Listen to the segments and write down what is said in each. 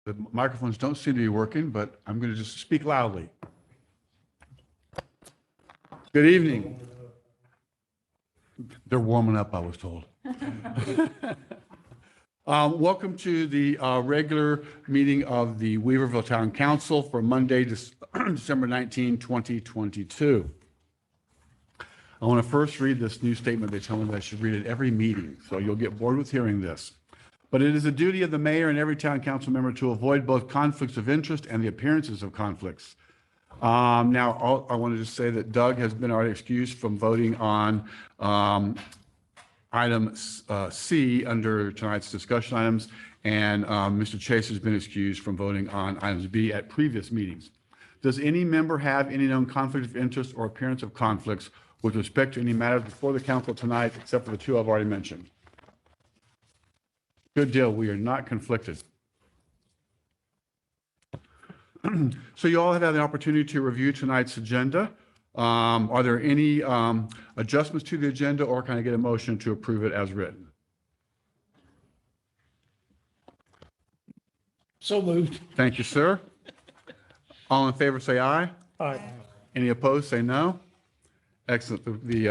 The microphones don't seem to be working, but I'm going to just speak loudly. Good evening. They're warming up, I was told. Welcome to the regular meeting of the Weaverville Town Council for Monday, December 19, 2022. I want to first read this new statement. They tell me that I should read it every meeting, so you'll get bored with hearing this. But it is the duty of the mayor and every town council member to avoid both conflicts of interest and the appearances of conflicts. Now, I wanted to say that Doug has been already excused from voting on item C under tonight's discussion items, and Mr. Chase has been excused from voting on items B at previous meetings. Does any member have any known conflict of interest or appearance of conflicts with respect to any matters before the council tonight, except for the two I've already mentioned? Good deal. We are not conflicted. So you all have had the opportunity to review tonight's agenda. Are there any adjustments to the agenda, or can I get a motion to approve it as written? So moved. Thank you, sir. All in favor, say aye. Aye. Any opposed, say no. Excellent. The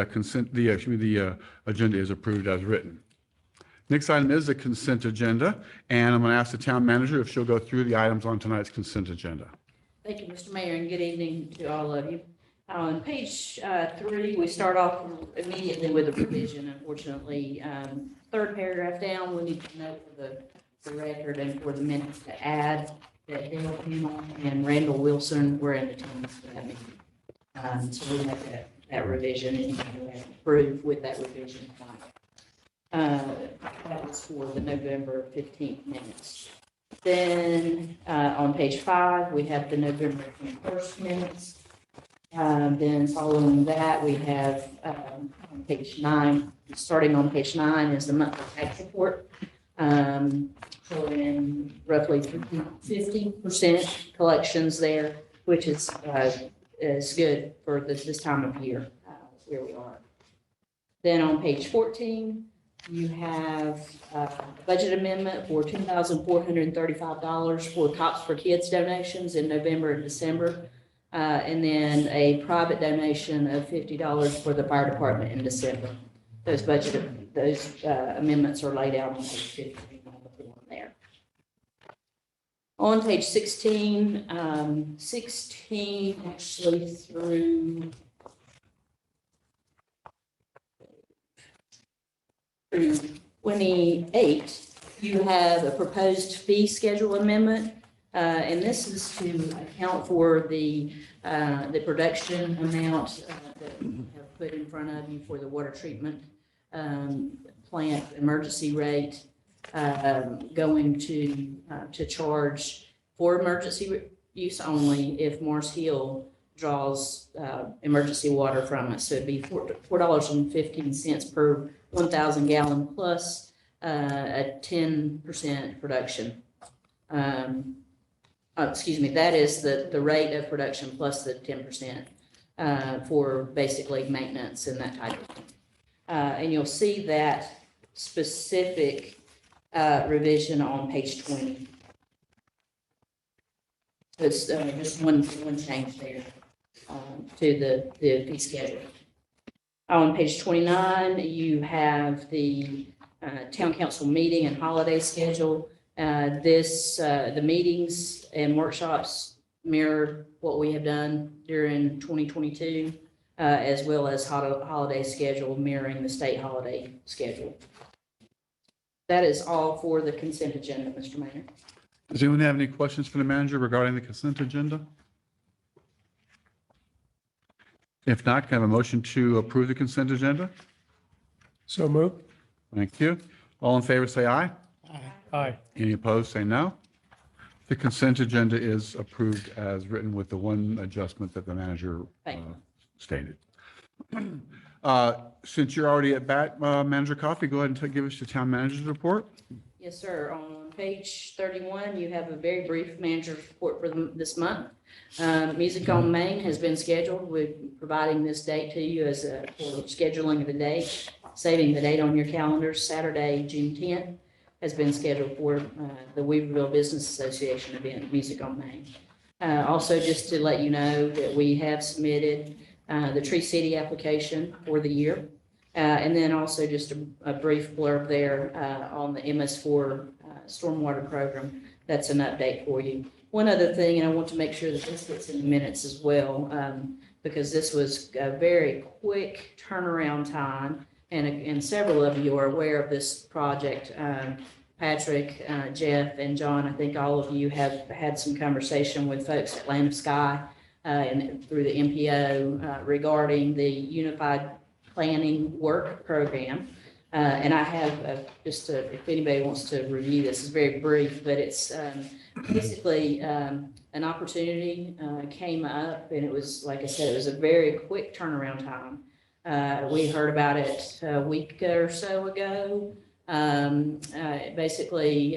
agenda is approved as written. Next item is the consent agenda, and I'm going to ask the town manager if she'll go through the items on tonight's consent agenda. Thank you, Mr. Mayor, and good evening to all of you. On page 3, we start off immediately with a revision. Unfortunately, third paragraph down, we need to note for the record and for the minutes to add that Dale Kimmel and Randall Wilson were in attendance for that meeting. So we have that revision and approve with that revision tonight. That was for the November 15th minutes. Then on page 5, we have the November 21st minutes. Then following that, we have on page 9, starting on page 9 is the monthly tax report. Showing roughly 50% collections there, which is good for this time of year, where we are. Then on page 14, you have a budget amendment for $2,435 for Cops for Kids donations in November and December. And then a private donation of $50 for the fire department in December. Those amendments are laid out on page 15 on the form there. On page 16, 16 actually through 28, you have a proposed fee schedule amendment, and this is to account for the production amount that we have put in front of you for the water treatment plant emergency rate, going to charge for emergency use only if Mars Hill draws emergency water from it. So it'd be $4.15 per 1,000 gallon plus a 10% production. Excuse me, that is the rate of production plus the 10% for basically maintenance and that type of thing. And you'll see that specific revision on page 20. It's just one change there to the fee schedule. On page 29, you have the town council meeting and holiday schedule. The meetings and workshops mirror what we have done during 2022, as well as holiday schedule mirroring the state holiday schedule. That is all for the consent agenda, Mr. Mayor. Does anyone have any questions for the manager regarding the consent agenda? If not, can I have a motion to approve the consent agenda? So moved. Thank you. All in favor, say aye. Aye. Any opposed, say no. The consent agenda is approved as written with the one adjustment that the manager stated. Since you're already at bat, Manager Coffey, go ahead and give us your town manager's report. Yes, sir. On page 31, you have a very brief manager's report for this month. Music on Main has been scheduled. We're providing this date to you as for scheduling of the date, saving the date on your calendars, Saturday, June 10th. has been scheduled for the Weaverville Business Association event, Music on Main. Also, just to let you know that we have submitted the Tree City application for the year. And then also just a brief blurb there on the MS4 stormwater program. That's an update for you. One other thing, and I want to make sure that this gets in the minutes as well, because this was a very quick turnaround time, and several of you are aware of this project. Patrick, Jeff, and John, I think all of you have had some conversation with folks at Land of Sky and through the MPO regarding the Unified Planning Work Program. And I have if anybody wants to review this, it's very brief, but it's basically an opportunity came up, and it was, like I said, it was a very quick turnaround time. We heard about it a week or so ago. Basically,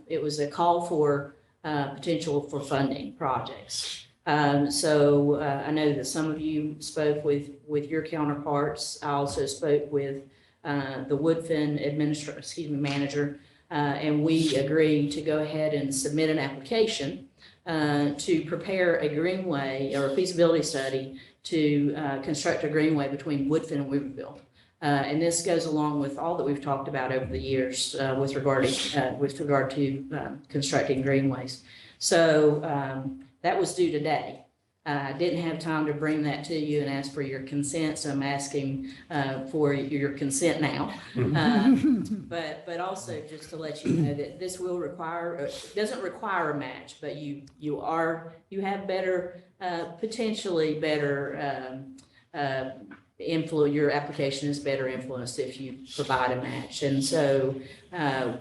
it was a call for potential for funding projects. So I know that some of you spoke with your counterparts. I also spoke with the Woodfin manager, and we agreed to go ahead and submit an application to prepare a greenway or a feasibility study to construct a greenway between Woodfin and Weaverville. And this goes along with all that we've talked about over the years with regard to constructing greenways. So that was due today. I didn't have time to bring that to you and ask for your consent, so I'm asking for your consent now. But also just to let you know that this will doesn't require a match, but you have better, potentially better your application is better influenced if you provide a match. And so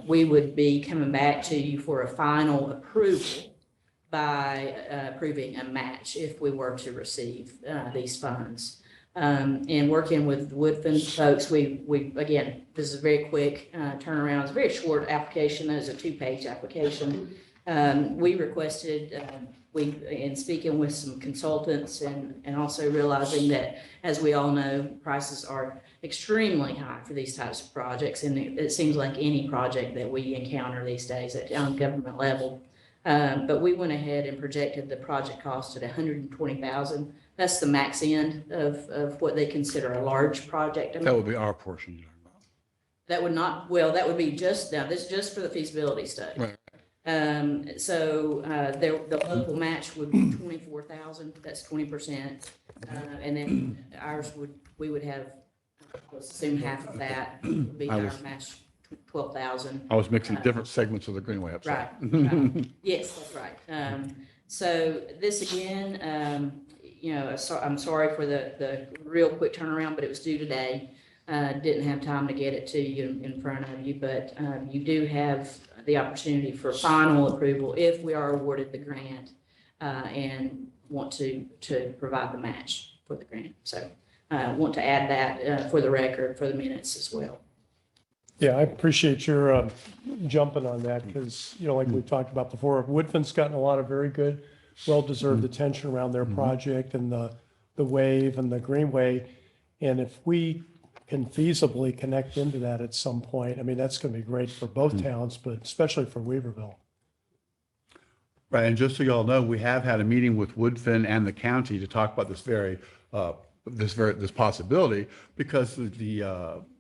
we would be coming back to you for a final approval by approving a match if we were to receive these funds. And working with Woodfin folks, we again, this is a very quick turnaround. It's a very short application. That is a 2-page application. We requested, in speaking with some consultants and also realizing that, as we all know, prices are extremely high for these types of projects. And it seems like any project that we encounter these days at government level. But we went ahead and projected the project cost at $120,000. That's the max end of what they consider a large project. That would be our portion you're talking about. That would not, well, that would be just, now this is just for the feasibility study. Right. So the local match would be $24,000. That's 20%. And then we would have, let's assume half of that would be our match. 12,000. I was mixing different segments of the Greenway up. Right. Yes, that's right. So this again, I'm sorry for the real quick turnaround, but it was due today. Didn't have time to get it to you in front of you, but you do have the opportunity for final approval if we are awarded the grant and want to provide the match for the grant. So I want to add that for the record, for the minutes as well. Yeah, I appreciate your jumping on that because, like we talked about before, Woodfin's gotten a lot of very good, well-deserved attention around their project and the wave and the greenway. And if we can feasibly connect into that at some point, I mean, that's going to be great for both towns, but especially for Weaverville. Right, and just so you all know, we have had a meeting with Woodfin and the county to talk about this possibility, because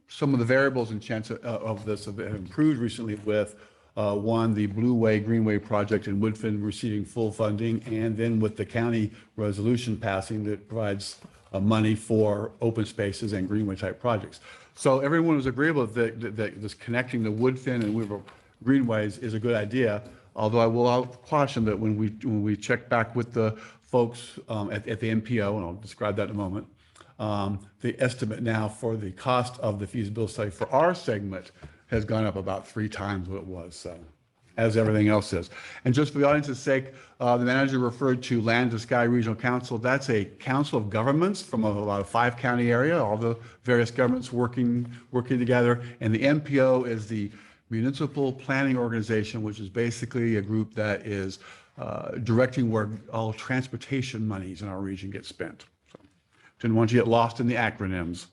some of the variables and chance of this have improved recently with one, the Blue Way Greenway project in Woodfin receiving full funding, and then with the county resolution passing that provides money for open spaces and greenway type projects. So everyone was agreeable that this connecting the Woodfin and Weaverville greenways is a good idea. Although I will caution that when we check back with the folks at the MPO, and I'll describe that in a moment, the estimate now for the cost of the feasibility study for our segment has gone up about 3 times what it was, so, as everything else is. And just for the audience's sake, the manager referred to Land to Sky Regional Council. That's a council of governments from about a 5-county area, all the various governments working together. And the MPO is the Municipal Planning Organization, which is basically a group that is directing where all transportation monies in our region get spent. Didn't want you to get lost in the acronyms.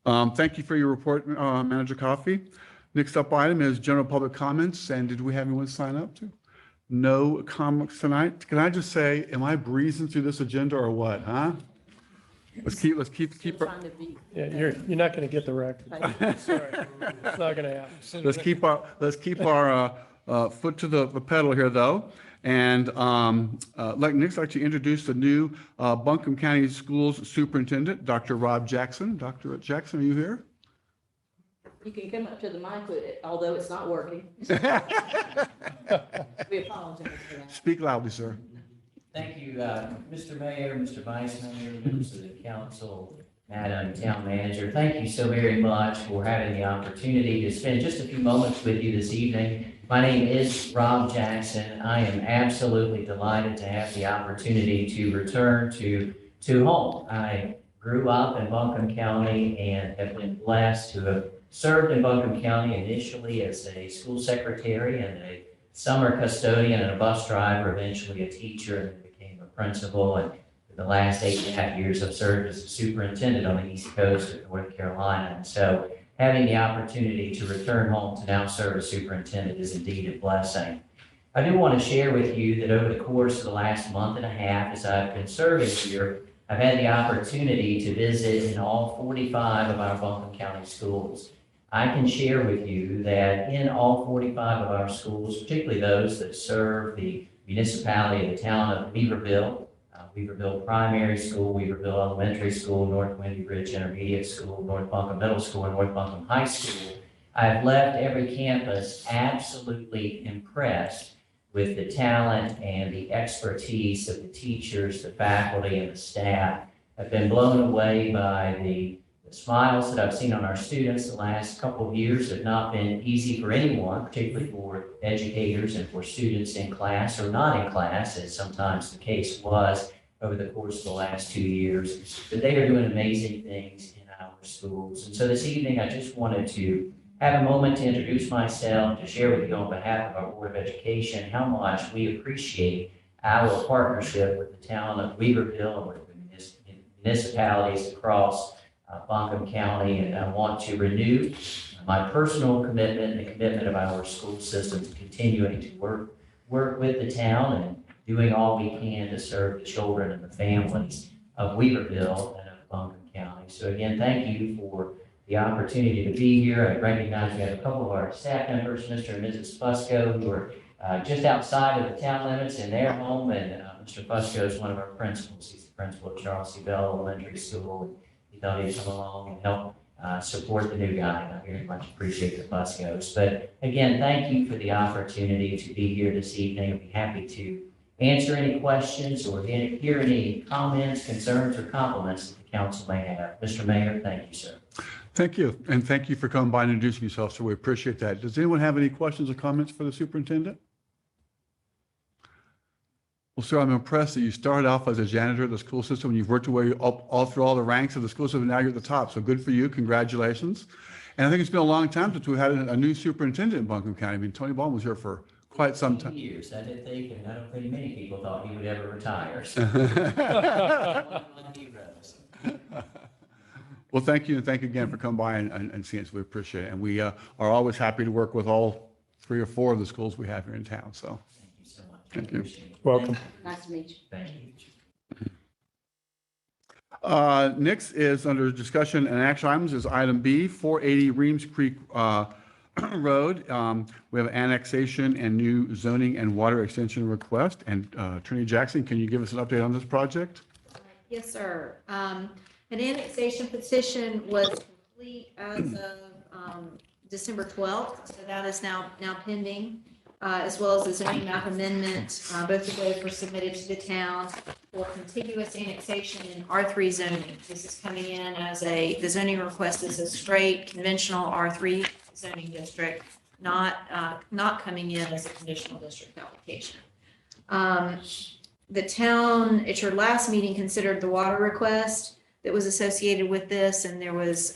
Thank you for your report, Manager Coffey. Next up item is general public comments, and did we have anyone sign up to? No comments tonight. Can I just say, am I breezing through this agenda or what, huh? Let's keep our, Trying to be- Yeah, you're not going to get the record. Sorry, it's not going to happen. let's keep our foot to the pedal here, though. And next, I'd like to introduce the new Buncombe County Schools Superintendent, Dr. Rob Jackson. Dr. Jackson, are you here? You can come up to the mic with it, although it's not working. We apologize for that. Speak loudly, sir. Thank you, Mr. Mayor, Mr. Vice Mayor, members of the council, Madam Town Manager. Thank you so very much for having the opportunity to spend just a few moments with you this evening. My name is Rob Jackson. I am absolutely delighted to have the opportunity to return to home. I grew up in Buncombe County and have been blessed to have served in Buncombe County initially as a school secretary and a summer custodian and a bus driver, eventually a teacher, and then became a principal. And for the last 8.5 years, I've served as a superintendent on the East Coast of North Carolina. And so having the opportunity to return home to now serve as superintendent is indeed a blessing. I do want to share with you that over the course of the last month and a half, as I've been serving here, I've had the opportunity to visit in all 45 of our Buncombe County schools. I can share with you that in all 45 of our schools, particularly those that serve the municipality of the town of Weaverville, Weaverville Primary School, Weaverville Elementary School, North Windy Ridge Intermediate School, North Buncombe Middle School, and North Buncombe High School, I've left every campus absolutely impressed with the talent and the expertise of the teachers, the faculty, and the staff. I've been blown away by the smiles that I've seen on our students the last couple of years. Have not been easy for anyone, particularly for educators and for students in class or not in class, as sometimes the case was over the course of the last 2 years. But they are doing amazing things in our schools. And so this evening, I just wanted to have a moment to introduce myself, to share with you on behalf of our Board of Education how much we appreciate our partnership with the town of Weaverville and with the municipalities across Buncombe County. And I want to renew my personal commitment and the commitment of our school system to continuing to work with the town and doing all we can to serve the children and the families of Weaverville and of Buncombe County. So again, thank you for the opportunity to be here. I recognize we have a couple of our staff members, Mr. and Mrs. Fusco, who are just outside of the town limits in their home. And Mr. Fusco is one of our principals. He's the principal of Charles C. Bell Elementary School. He thought he'd come along and help support the new guy. And I very much appreciate the Fuscos. But again, thank you for the opportunity to be here this evening. I'd be happy to answer any questions or hear any comments, concerns, or compliments that the council may have. Mr. Mayor, thank you, sir. Thank you, and thank you for coming by and introducing yourself, so we appreciate that. Does anyone have any questions or comments for the superintendent? Well, sir, I'm impressed that you started off as a janitor of the school system and you've worked your way up all through all the ranks of the school system, and now you're at the top, so good for you, congratulations. And I think it's been a long time since we had a new superintendent in Buncombe County. I mean, Tony Baldwin was here for quite some time. Years, I did think, and I don't think many people thought he would ever retire. So. Well, thank you, and thank you again for coming by and seeing us. We appreciate it. And we are always happy to work with all 3 or 4 of the schools we have here in town, so. Thank you so much. Thank you. Welcome. Nice to meet you. Thank you. Next is under discussion and action items is item B, 480 Reams Creek Road. We have annexation and new zoning and water extension request. And Attorney Jackson, can you give us an update on this project? Yes, sir. An annexation petition was complete as of December 12th, so that is now pending, as well as the zoning map amendment. Both of those were submitted to the town for contiguous annexation in R3 zoning. This is coming in as the zoning request is a straight conventional R3 zoning district, not coming in as a conditional district application. The town, at your last meeting, considered the water request that was associated with this, and there was,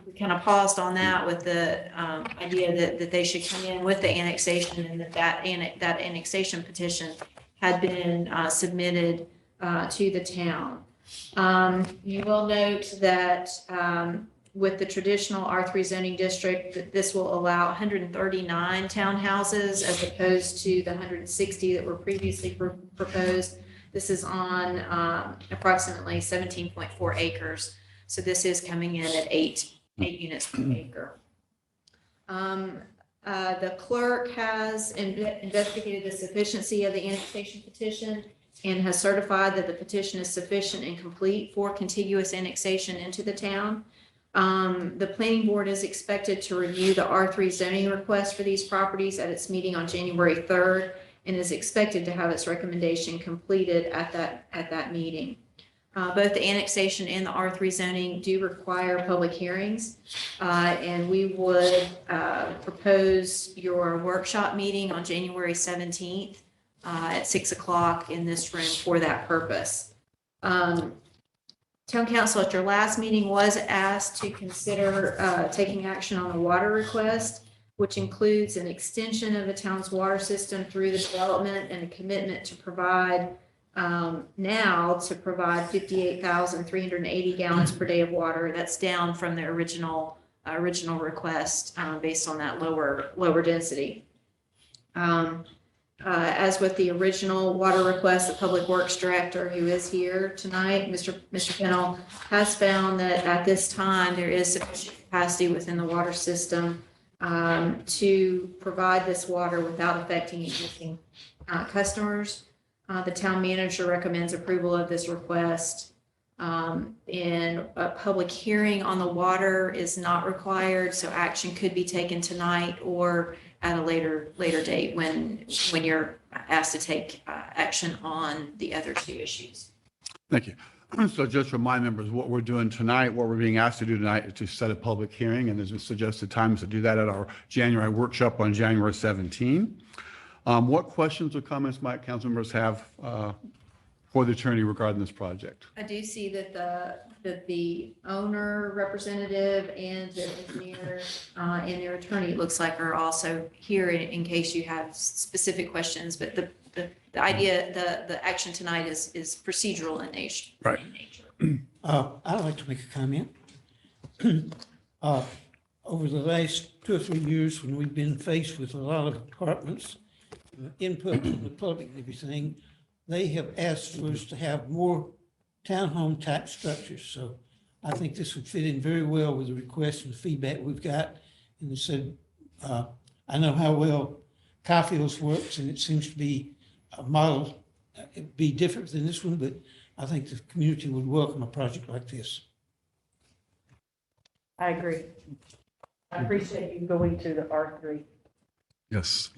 we kind of paused on that with the idea that they should come in with the annexation, and that annexation petition had been submitted to the town. You will note that with the traditional R3 zoning district, that this will allow 139 townhouses as opposed to the 160 that were previously proposed. This is on approximately 17.4 acres. So this is coming in at eight units per acre. The clerk has investigated the sufficiency of the annexation petition and has certified that the petition is sufficient and complete for contiguous annexation into the town. The planning board is expected to review the R3 zoning request for these properties at its meeting on January 3rd and is expected to have its recommendation completed at that meeting. Both the annexation and the R3 zoning do require public hearings, and we would propose your workshop meeting on January 17th at 6 o'clock in this room for that purpose. Town council at your last meeting was asked to consider taking action on the water request, which includes an extension of the town's water system through the development and a commitment to provide 58,380 gallons per day of water. That's down from the original request based on that lower density. As with the original water request, the Public Works Director, who is here tonight, Mr. Pennell, has found that at this time there is sufficient capacity within the water system to provide this water without affecting existing customers. The town manager recommends approval of this request. And a public hearing on the water is not required, so action could be taken tonight or at a later date when you're asked to take action on the other two issues. Thank you. So just remind members what we're doing tonight, what we're being asked to do tonight is to set a public hearing, and there's a suggested times to do that at our January workshop on January 17. What questions or comments might council members have for the attorney regarding this project? I do see that the owner representative and the engineer and their attorney, it looks like, are also here in case you have specific questions. But the idea, the action tonight is procedural in nature. Right. I'd like to make a comment. Over the last 2 or 3 years, when we've been faced with a lot of departments, input from the public and everything, they have asked for us to have more townhome type structures. So I think this would fit in very well with the requests and feedback we've got. And they said, I know how well Caulfield's works, and it seems to be a model. It'd be different than this one, but I think the community would welcome a project like this. I agree. I appreciate you going to the R3. Yes.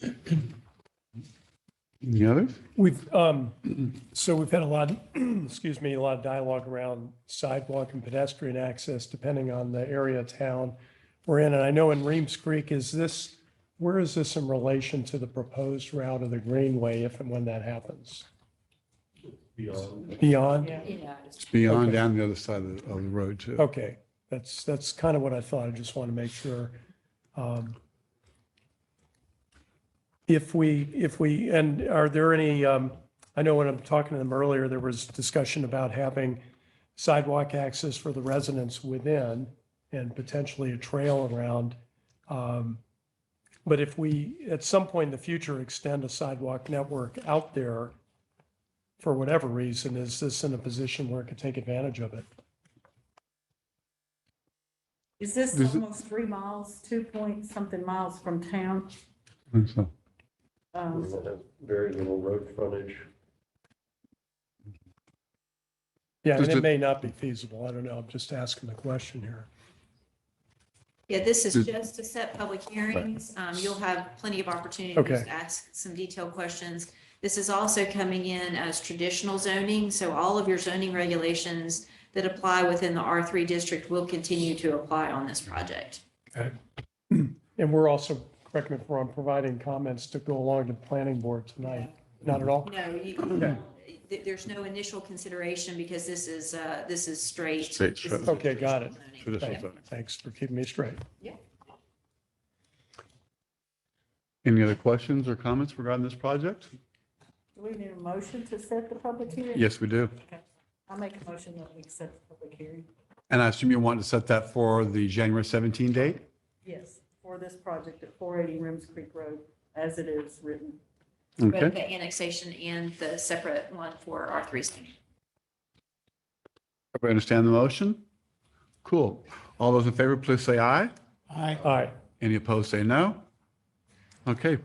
Any others? We've had a lot, excuse me, a lot of dialogue around sidewalk and pedestrian access depending on the area of town we're in. And I know in Reems Creek, where is this in relation to the proposed route of the Greenway if and when that happens? Beyond? Yeah. It's beyond Okay. down the other side of the road too. Okay, that's kind of what I thought. I just want to make sure. If we, and are there any, I know when I'm talking to them earlier, there was discussion about having sidewalk access for the residents within and potentially a trail around. But if we, at some point in the future, extend a sidewalk network out there for whatever reason, is this in a position where it could take advantage of it? Is this Is it- almost 3 miles, 2-point-something miles from town? I think so. That has very little road frontage. Yeah, and Just it a- may not be feasible. I don't know. I'm just asking the question here. Yeah, this is Did- just to set public hearings. You'll have plenty of opportunities Okay. to ask some detailed questions. This is also coming in as traditional zoning, so all of your zoning regulations that apply within the R3 district will continue to apply on this project. Okay. And we're also, correct me if I'm wrong, providing comments to go along to the planning board tonight. Not at all? No, there's no initial consideration because this is straight. Straight, this is Okay, got it. zoning. Traditional Thank- zoning. Thanks for keeping me straight. Any other questions or comments regarding this project? Do we need a motion to set the public hearing? Yes, we do. Okay. I'll make a motion that we set the public hearing. And I assume you want to set that for the January 17 date? Yes, for this project at 480 Rims Creek Road, as it is written. Both Okay, the annexation and the separate one for R3 zoning. everybody understand the motion? Cool. All those in favor, please say aye. Aye. Any opposed, say no. Okay,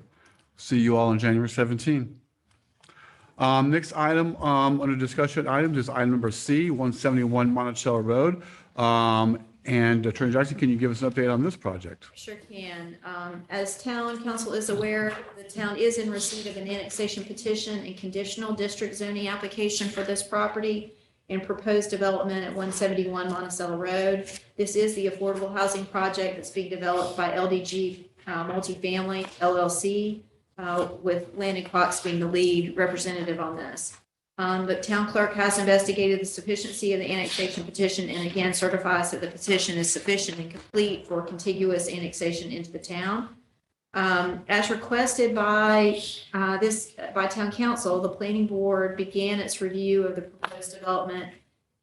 see you all on January 17. Next item, under discussion items is item number C, 171 Monticello Road. And Attorney Jackson, can you give us an update on this project? Sure can. As town council is aware, the town is in receipt of an annexation petition and conditional district zoning application for this property and proposed development at 171 Monticello Road. This is the affordable housing project that's being developed by LDG Multifamily LLC, with Landon Cox being the lead representative on this. The town clerk has investigated the sufficiency of the annexation petition and again certifies that the petition is sufficient and complete for contiguous annexation into the town. As requested by town council, the planning board began its review of the proposed development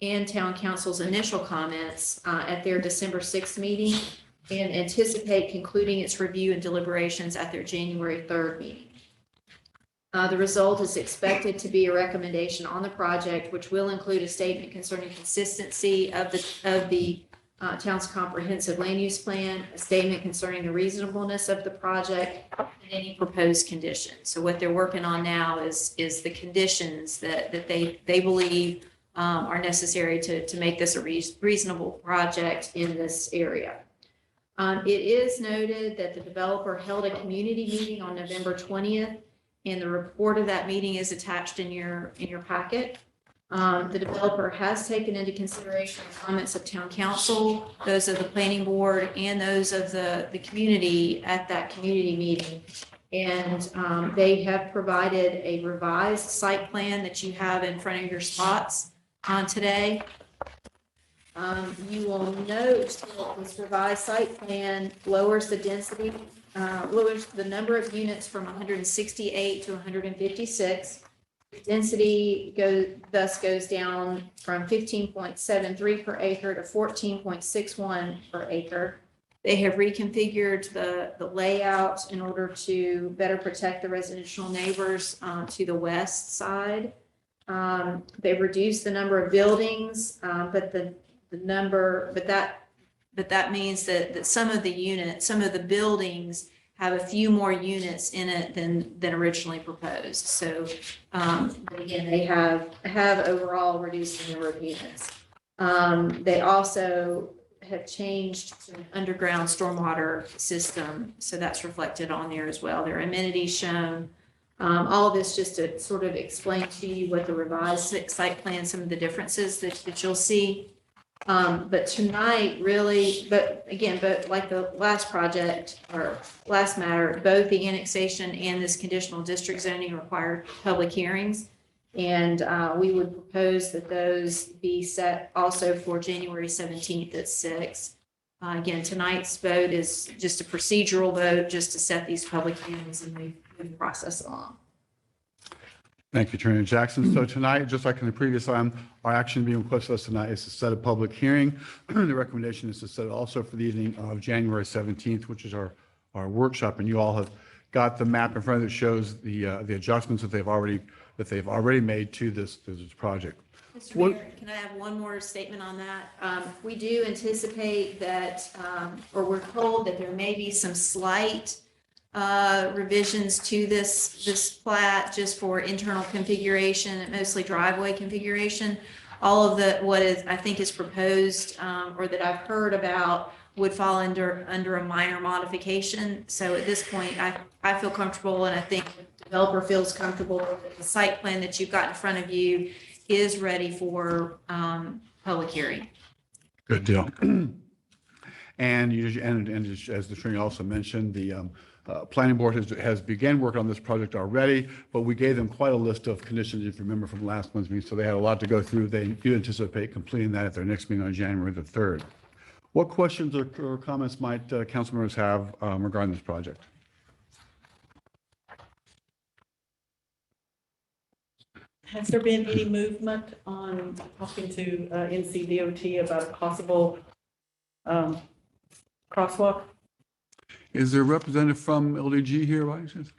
and town council's initial comments at their December 6th meeting and anticipate concluding its review and deliberations at their January 3rd meeting. The result is expected to be a recommendation on the project, which will include a statement concerning consistency of the town's comprehensive land use plan, a statement concerning the reasonableness of the project, and any proposed conditions. So what they're working on now is the conditions that they believe are necessary to make this a reasonable project in this area. It is noted that the developer held a community meeting on November 20th, and the report of that meeting is attached in your packet. The developer has taken into consideration the comments of town council, those of the planning board, and those of the community at that community meeting. And they have provided a revised site plan that you have in front of your spots today. You will note that this revised site plan lowers the density, lowers the number of units from 168 to 156. Density thus goes down from 15.73 per acre to 14.61 per acre. They have reconfigured the layout in order to better protect the residential neighbors to the west side. They've reduced the number of buildings, but that means that some of the buildings have a few more units in it than originally proposed. So, again, they have overall reduced the number of units. They also have changed to an underground stormwater system, so that's reflected on there as well. There are amenities shown. All of this just to sort of explain to you what the revised site plan, some of the differences that you'll see. But tonight really, but like the last project or last matter, both the annexation and this conditional district zoning required public hearings. And we would propose that those be set also for January 17th at 6. Again, tonight's vote is just a procedural vote just to set these public hearings and move the process along. Thank you, Attorney Jackson. So tonight, just like in the previous item, our action being requested us tonight is to set a public hearing. The recommendation is to set it also for the evening of January 17th, which is our workshop. And you all have got the map in front of you that shows the adjustments that they've already made to this project. Mr. Mayor, can I have one more statement on that? We do anticipate that, or we're told that there may be some slight revisions to this plat just for internal configuration, mostly driveway configuration. All of what I think is proposed, or that I've heard about, would fall under a minor modification. So at this point, I feel comfortable, and I think the developer feels comfortable that the site plan that you've got in front of you is ready for public hearing. Good deal. And as the attorney also mentioned, the planning board has began work on this project already, but we gave them quite a list of conditions, if you remember from last month's meeting, so they had a lot to go through. They do anticipate completing that at their next meeting on January the 3rd. What questions or comments might council members have regarding this project? Has there been any movement on talking to NCDOT about a possible crosswalk? Is there a representative from LDG here, by any chance?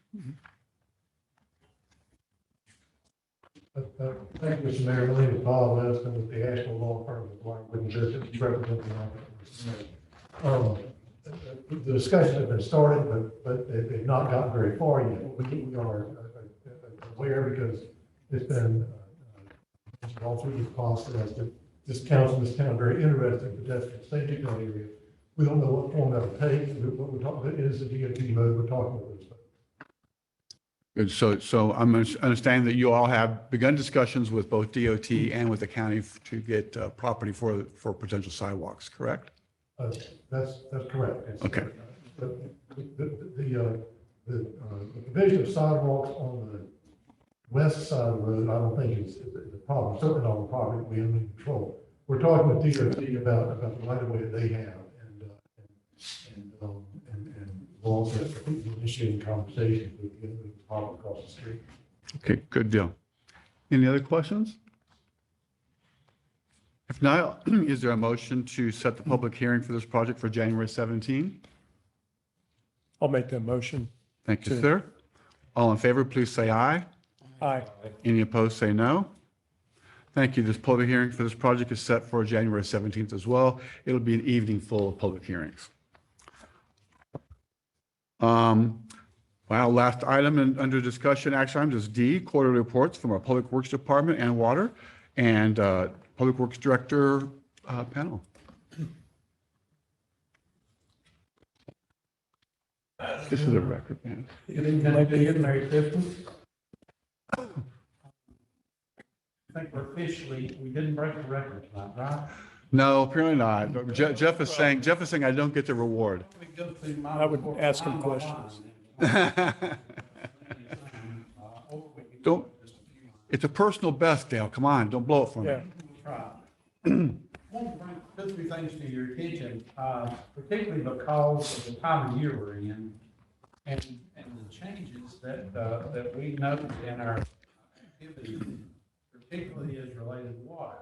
Thank you, Mr. Mayor. My name is Bob Weston with the Asheville Law Firm of White Wooden Business, representing the discussions have been started, but they've not gotten very far yet. We are aware because it's been all through the process that this council, this town, very interested in pedestrian safety in that area. We don't know what form that'll take. What we're talking about is the DOT mode. We're talking about this. Good. So I'm understanding that you all have begun discussions with both DOT and with the county to get property for potential sidewalks, correct? That's correct. Okay. The provision of sidewalks on the west side of the road, I don't think is a problem. Certainly not a problem we under control. We're talking with DOT about the right of way that they have, and we'll also initiating conversations with the department across the street. Okay, good deal. Any other questions? If not, is there a motion to set the public hearing for this project for January 17? I'll make that motion. Thank you, sir. All in favor, please say aye. Aye. Any opposed, say no. Thank you. This public hearing for this project is set for January 17th as well. It'll be an evening full of public hearings. Wow, last item under discussion, action item is D, quarterly reports from our Public Works Department and Water and Public Works Director panel. This is a record, man. Good evening, Merry Christmas. I think we're officially, we didn't break the record tonight, right? No, apparently not. Jeff is saying I don't get the reward. I would ask him questions. Don't, it's a personal best, Dale. Come on, don't blow it for me. Yeah. I want to bring two, three things to your attention, particularly because of the time of year we're in and the changes that we noticed in our activity, particularly as related to water.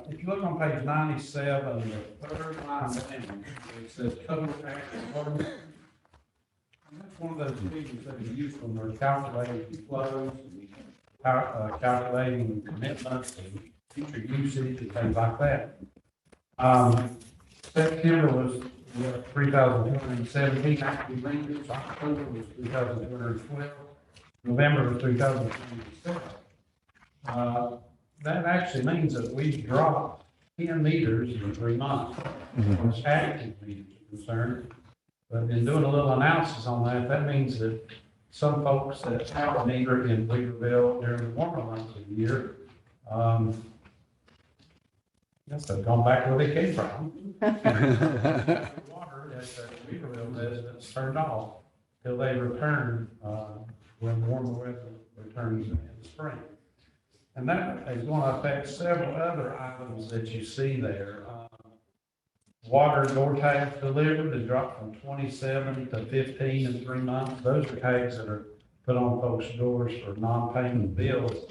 If you look on page 97, the third line down, it says total active water. And that's one of those figures that are used when we're calculating flows, calculating commitments and future usage and things like that. September was 3,217 active ranges, October was 3,212, November was 3,227. That actually means that we've dropped 10 meters in 3 months, as far as active meters are concerned. But in doing a little analysis on that, that means that some folks that have a meter in Weaverville during the warmer months of the year, yes, they've gone back where they came from. Water at the Weaverville residents turned off till they return when warmer weather returns in the spring. And that is going to affect several other items that you see there. Water door tags delivered has dropped from 27 to 15 in 3 months. Those are tags that are put on folks' doors for non-payment bills.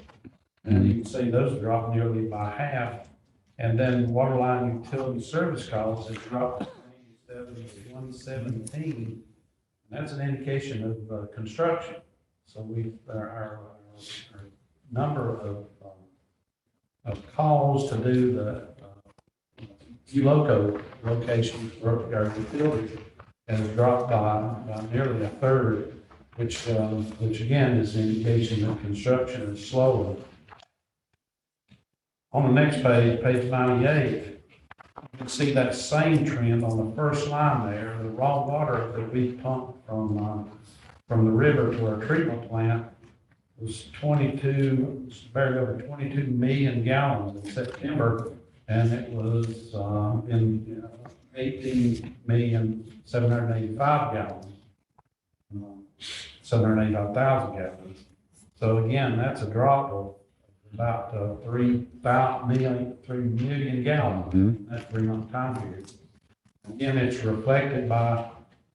And you can see those dropped nearly by half. And then water line utility service calls has dropped from 87 to 117. And that's an indication of construction. So our number of calls to do the loco locations for our utilities has dropped by nearly a third, which again is an indication that construction is slowing. On the next page, page 98, you can see that same trend on the first line there. The raw water that we pump from the river to our treatment plant was barely over 22 million gallons in September, and it was in 18,785,000 gallons, 785,000 gallons. So again, that's a drop of about 3 million gallons in that 3 month time period. Again, it's reflected by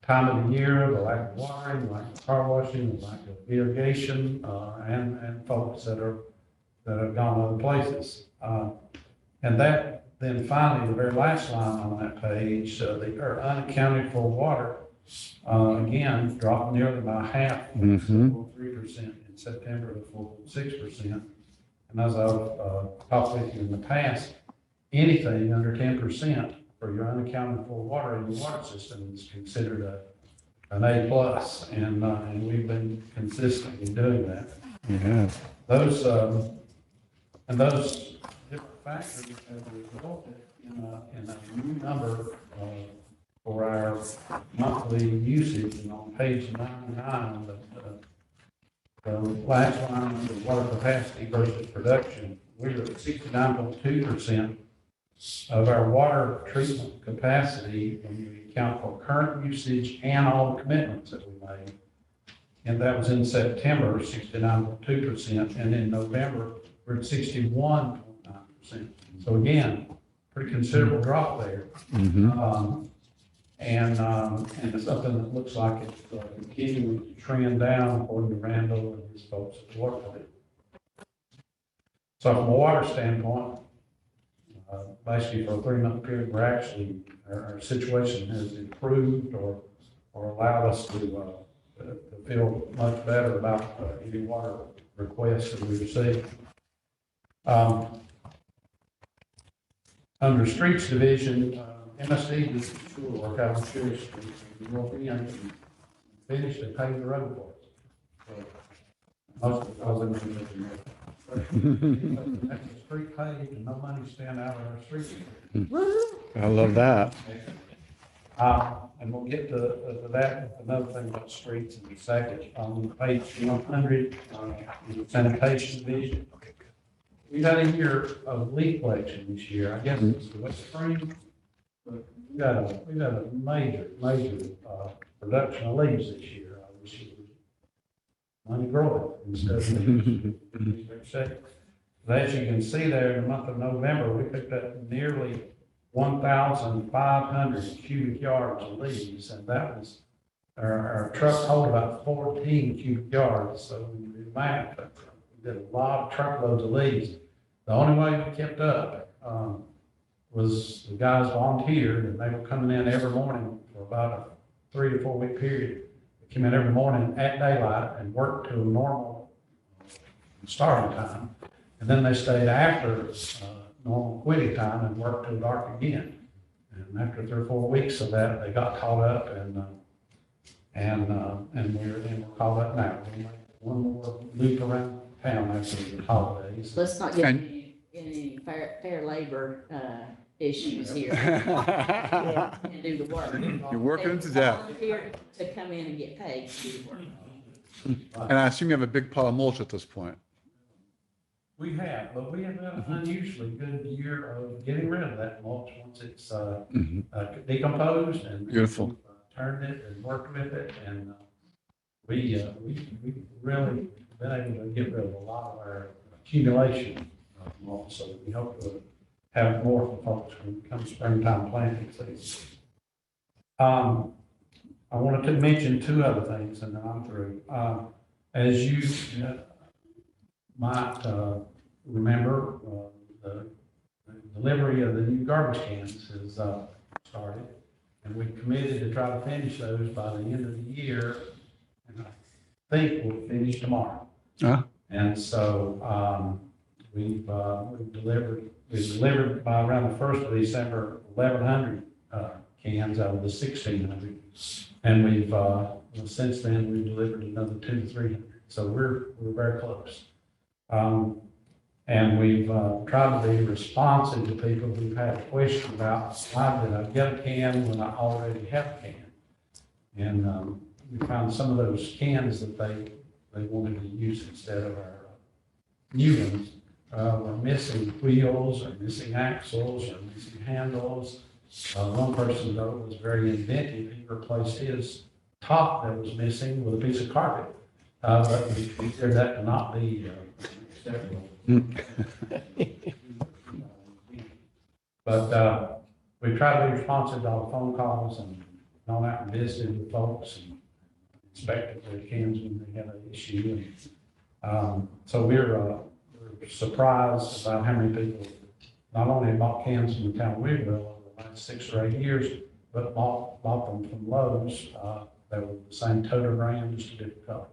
time of the year, the lack of watering, the lack of car washing, the lack of irrigation, and folks that are that have gone other places. And that, then finally, the very last line on that page, the unaccounted for water, again, dropped nearly by half, 4.3% in September to 4.6%. And as I've talked with you in the past, anything under 10% for your unaccounted for water in the water system is considered an A plus, and we've been consistent in doing that. Yeah. Those different factors have resulted in a new number for our monthly usage. And on page 99, the last line, the water capacity versus production, we're at 69.2% of our water treatment capacity when you account for current usage and all the commitments that we made. And that was in September, 69.2%, and in November, we're at 61.9%. So again, pretty considerable drop there. And it's something that looks like it's continuing to trend down according to Randall and his folks at the water plant. So from a water standpoint, basically for a 3-month period, we're actually, our situation has improved or allowed us to feel much better about any water requests that we receive. Under Streets Division, MSD did some sewer work out on Cherry Street. We broke in and finished and paved the road for us. So most of it was in the that's the street paved and no money spent out on our streets. I love that. And we'll get to that, another thing about streets in a second. On page 100, sanitation division. We've had a year of leaf collection this year. I guess it's the West Spring. But we got a major production of leaves this year. I wish it was money growing instead of leaves. But as you can see there, in the month of November, we picked up nearly 1,500 cubic yards of leaves, and that was, our trucks hold about 14 cubic yards, so when you do math, we did a lot of truckloads of leaves. The only way we kept up was the guys volunteered, and they were coming in every morning for about a 3 to 4 week period. They came in every morning at daylight and worked to a normal starting time, and then they stayed after normal quitting time and worked till dark again. And after 3 or 4 weeks of that, they got caught up, and we're caught up now. We make one more loop around town after the holidays. Let's not get any fair labor issues here. And do the work. You're working them to death. Volunteer to come in and get paid to do the work. And I assume you have a big pile of mulch at this point. We have, but we have an unusually good year of getting rid of that mulch once it's decomposed, and Beautiful. we've turned it and worked with it, and we really been able to get rid of a lot of our accumulation of mulch, so we hope to have more for folks when it comes springtime planting season. I wanted to mention 2 other things, and then I'm through. As you might remember, the delivery of the new garbage cans has started, and we committed to try to finish those by the end of the year, and I think we'll finish tomorrow. And so we've delivered by around the 1st of December 1,100 cans out of the 1,600, and we've since then we've delivered another 200 to 300. So we're very close. And we've tried to be responsive to people who've had a question about why did I get a can when I already have a can? And we found some of those cans that they wanted to use instead of our new ones were missing wheels or missing axles or missing handles. One person, though, was very inventive. He replaced his top that was missing with a piece of carpet. But we consider that to not be acceptable. But we try to be responsive to all the phone calls and gone out and visited with folks and inspected their cans when they had an issue. And so we're surprised about how many people not only bought cans from the town of Weaverville over the last 6 or 8 years, but bought them from Lowe's, that were the same total brand, just a different color.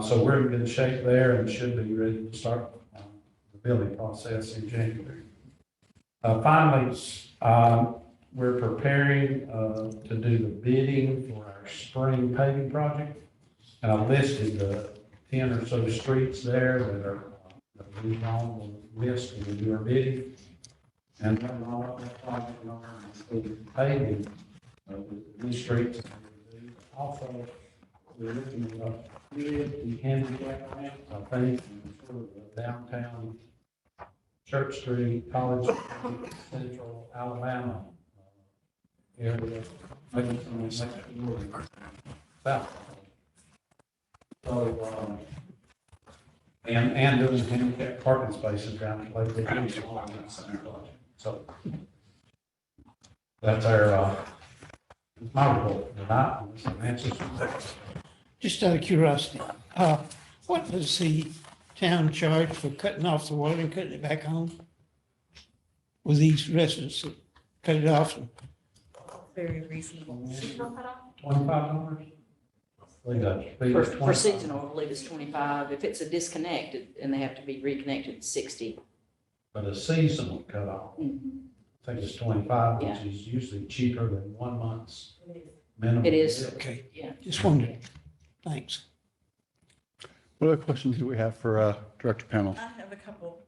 So we're in good shape there and should be ready to start the building process in January. Finally, we're preparing to do the bidding for our spring paving project. And I listed the 10 or so streets there that are on the list when we do our bidding. And then all of that project including paving these streets. Also, we're looking at the handicap ramp, I think, for the downtown Church Street, College, Central Alabama area. Maybe some of the south. So, and doing handicap parking spaces down at Lake Beach. So that's our, my report tonight. Some answers. Just out of curiosity, what does the town charge for cutting off the water and cutting it back on? With these residents that cut it off? Very reasonable. $25? For seasonal, I believe it's 25. If it's a disconnect and they have to be reconnected, it's 60. But a seasonal cutoff, I think it's 25, which Yeah. is usually cheaper than 1 month's minimum. It is. Okay, Yeah. just wondered. Thanks. What other questions do we have for Director Pennell? I have a couple.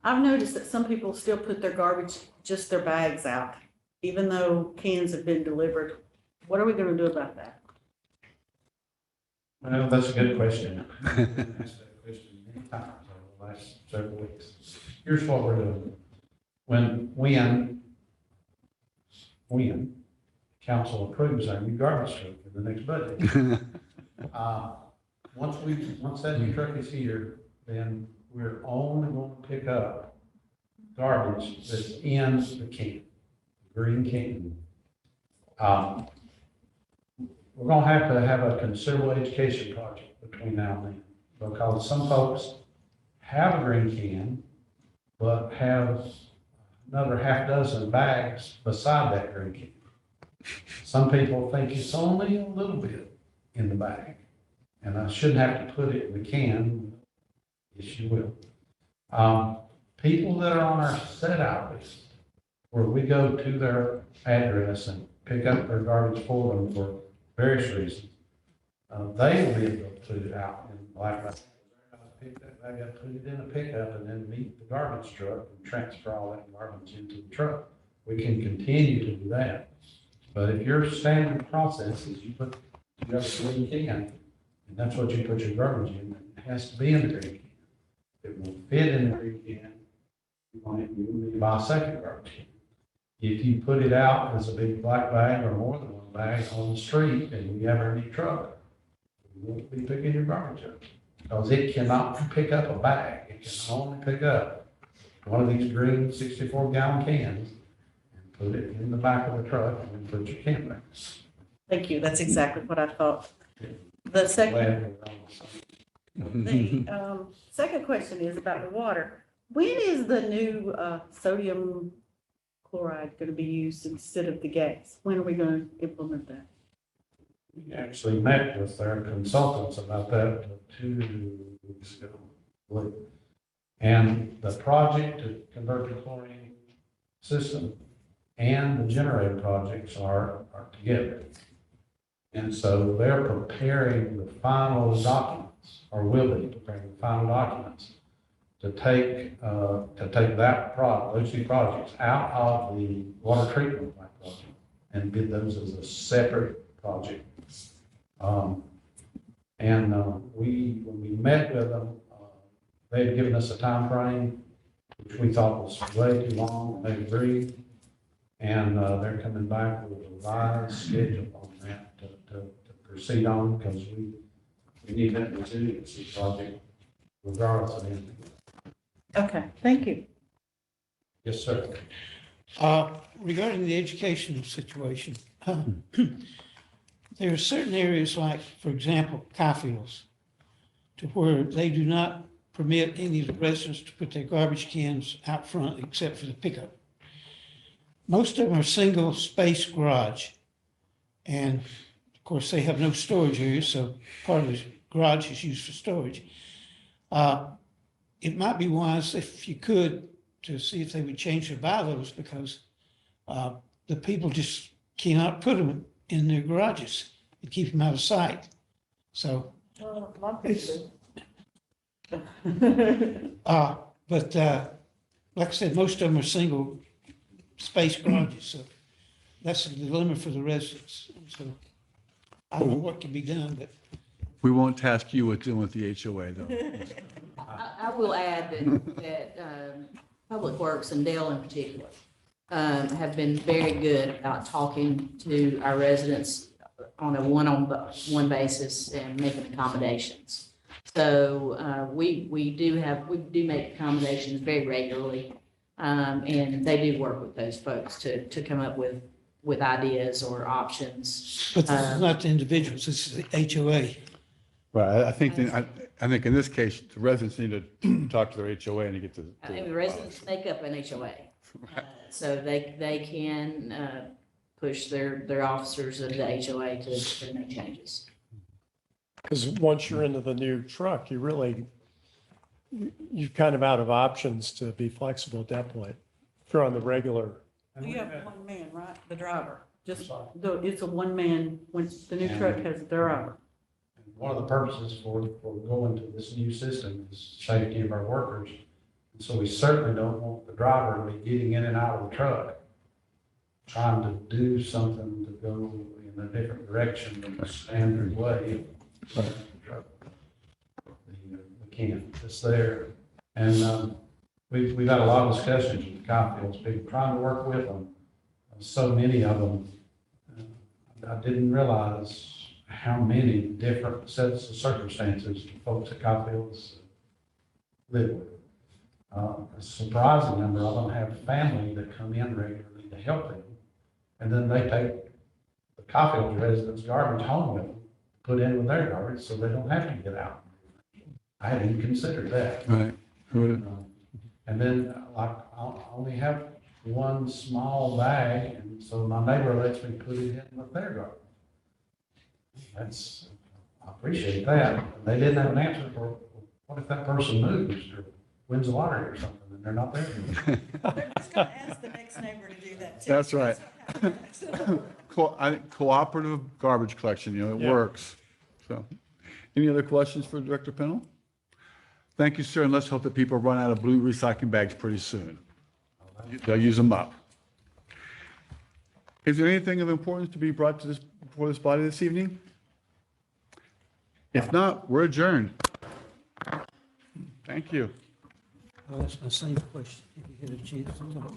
I've noticed that some people still put their garbage, just their bags out, even though cans have been delivered. What are we gonna do about that? Well, that's a good question. I've been asked that question many times over the last several weeks. Here's what we're doing. When council approves our new garbage truck in the next budget, once that new truck is here, then we're only going to pick up garbage that's in the can, green can. We're gonna have a considerable education project between now and then, because some folks have a green can, but have another half dozen bags beside that green can. Some people think it's only a little bit in the bag, and I shouldn't have to put it in the can. Yes, you will. People that are on our set out list, where we go to their address and pick up their garbage for them for various reasons, they will be able to put it out in black bag. I got to put it in a pickup and then meet the garbage truck and transfer all that garbage into the truck. We can continue to do that. But if your standard process is you have a green can, and that's what you put your garbage in, it has to be in the green can. If it won't fit in the green can, you buy a second garbage can. If you put it out as a big black bag or more than one bag on the street and you have a new truck, you won't be picking your garbage up. Because it cannot pick up a bag. It can only pick up one of these green 64-gallon cans and put it in the back of the truck and then put your can back. Thank you. That's exactly what I thought. The second, Glad we're on the same. the second question is about the water. When is the new sodium chloride going to be used instead of the gas? When are we going to implement that? We actually met with their consultants about that 2 weeks ago, I believe. And the project to convert the chlorine system and the generator projects are together. And so they're preparing the final documents, or will be preparing the final documents to take those two projects out of the water treatment plant project and bid those as a separate project. When we met with them, they had given us a time frame, which we thought was way too long. They agreed, and they're coming back with a revised schedule on that to proceed on, because we need that resiliency project regardless of anything. Okay, thank you. Yes, sir. Regarding the education situation, there are certain areas like, for example, Caulfield's, to where they do not permit any of the residents to put their garbage cans out front except for the pickup. Most of them are single space garage. And of course, they have no storage area, so part of the garage is used for storage. It might be wise if you could to see if they would change their bylaws because the people just cannot put them in their garages and keep them out of sight. So, but like I said, most of them are single space garages, so that's a dilemma for the residents. So I don't know what can be done, but We won't task you with dealing with the HOA, though. I will add that Public Works and Dale in particular have been very good about talking to our residents on a one-on-one basis and making accommodations. So we do make accommodations very regularly, and they do work with those folks to come up with ideas or options. this is not the individuals, this is the HOA. Right, I think in this case, the residents need to talk to their HOA and to get And the residents make up an HOA, so they can push their officers of the HOA to make changes. Because once you're into the new truck, you're kind of out of options to be flexible at that point. If you're on the regular, You have one man, right? The driver. It's a one man, when the new truck has a driver. One of the purposes for going to this new system is safety of our workers. And so we certainly don't want the driver to be getting in and out of the truck, trying to do something to go in a different direction than the standard way. The can that's there. And we've had a lot of discussions with the Caulfields, people trying to work with them. So many of them, I didn't realize how many different sets of circumstances the folks at Caulfields live with. A surprising number of them have family that come in regularly to help them. And then they take the Caulfield residents' garbage home with them, put in with their garbage so they don't have to get out. I hadn't even considered that. Right. And then like I only have one small bag, and so my neighbor lets me put it in with their garbage. I appreciate that. They didn't have an answer for what if that person moves or wins the lottery or something and they're not there anymore. They're just gonna ask the next neighbor to do that too. That's right. I think cooperative garbage collection, it Yeah. works. So, any other questions for Director Pennell? Thank you, sir, and let's hope that people run out of blue recycling bags pretty soon. They'll use them up. Is there anything of importance to be brought to before this body this evening? If not, we're adjourned. Thank you. Well, that's my same question. If you had a chance to talk.